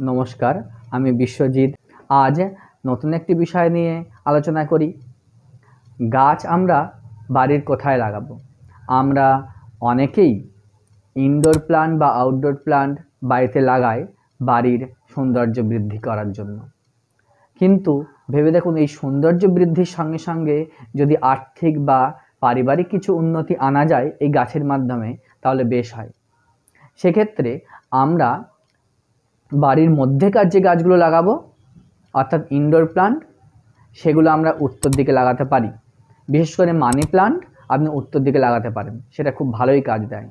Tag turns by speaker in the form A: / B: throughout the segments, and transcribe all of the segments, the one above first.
A: নমস্কার, আমি বিশ্বজিৎ। আজ নতুন একটি বিষয় নিয়ে আলোচনা করি। গাছ আমরা বাড়ির কোথায় লাগাবো? আমরা অনেকেই ইনডোর প্লান্ট বা আউটডোর প্লান্ট বাড়িতে লাগাই বাড়ির সৌন্দর্য বৃদ্ধি করার জন্য। কিন্তু ভেবে দেখুন, এই সৌন্দর্য বৃদ্ধির সঙ্গে সঙ্গে যদি আর্থিক বা পারিবারিক কিছু উন্নতি আনা যায় এই গাছের মাধ্যমে, তাহলে বেশ হয়। সেক্ষেত্রে আমরা বাড়ির মধ্যেকার যে গাছগুলো লাগাবো, অর্থাৎ ইনডোর প্লান্ট, সেগুলো আমরা উত্তর দিকে লাগাতে পারি। বিশেষ করে মানি প্লান্ট আপনি উত্তর দিকে লাগাতে পারেন, সেটা খুব ভালোই কাজ দেয়।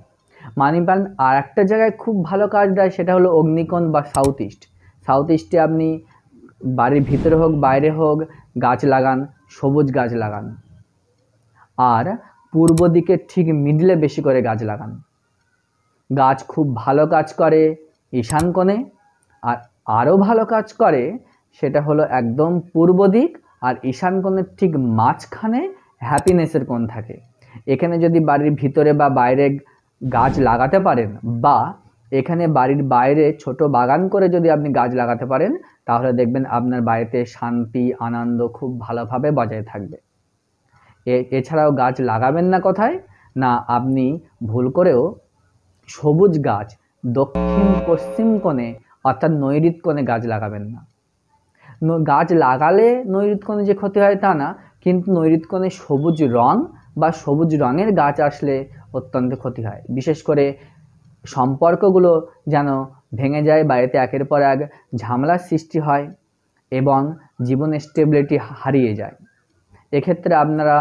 A: মানি প্লান্ট আর একটা জায়গায় খুব ভালো কাজ দেয়, সেটা হলো অগ্নিকোণ বা সাউথ ইস্ট। সাউথ ইস্টে আপনি বাড়ির ভিতরে হোক বাইরে হোক গাছ লাগান, সবুজ গাছ লাগান। আর পূর্ব দিকে ঠিক মিডলে বেশি করে গাছ লাগান। গাছ খুব ভালো কাজ করে ঈশান কোণে, আর আরও ভালো কাজ করে সেটা হলো একদম পূর্ব দিক আর ঈশান কোণের ঠিক মাঝখানে হ্যাপিনেসের কোণ থাকে। এখানে যদি বাড়ির ভিতরে বা বাইরে গাছ লাগাতে পারেন, বা এখানে বাড়ির বাইরে ছোট বাগান করে যদি আপনি গাছ লাগাতে পারেন, তাহলে দেখবেন আপনার বাড়িতে শান্তি আনন্দ খুব ভালোভাবে বজায় থাকবে। এছাড়াও গাছ লাগাবেন না কোথায় না, আপনি ভুল করেও সবুজ গাছ দক্ষিণ পশ্চিম কোণে অর্থাৎ নৈঋত কোণে গাছ লাগাবেন না। গাছ লাগালে নৈঋত কোণে যে ক্ষতি হয় তা না, কিন্তু নৈঋত কোণে সবুজ রং বা সবুজ রঙের গাছ আসলে অত্যন্ত ক্ষতি হয়। বিশেষ করে সম্পর্কগুলো যেন ভেঙে যায়, বাড়িতে একের পর এক ঝামেলার সৃষ্টি হয় এবং জীবনের স্টেবিলিটি হারিয়ে যায়। এক্ষেত্রে আপনারা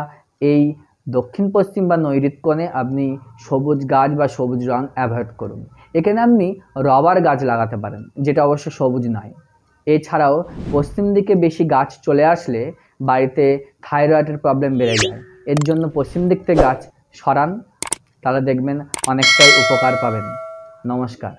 A: এই দক্ষিণ পশ্চিম বা নৈঋত কোণে আপনি সবুজ গাছ বা সবুজ রং অ্যাভয়েড করুন। এখানে আপনি রবার গাছ লাগাতে পারেন, যেটা অবশ্য সবুজ নয়। এছাড়াও পশ্চিম দিকে বেশি গাছ চলে আসলে বাড়িতে থাইরয়েডের প্রবলেম বেড়ে যায়। এর জন্য পশ্চিম দিক থেকে গাছ সরান, তাহলে দেখবেন অনেকটাই উপকার পাবেন। নমস্কার।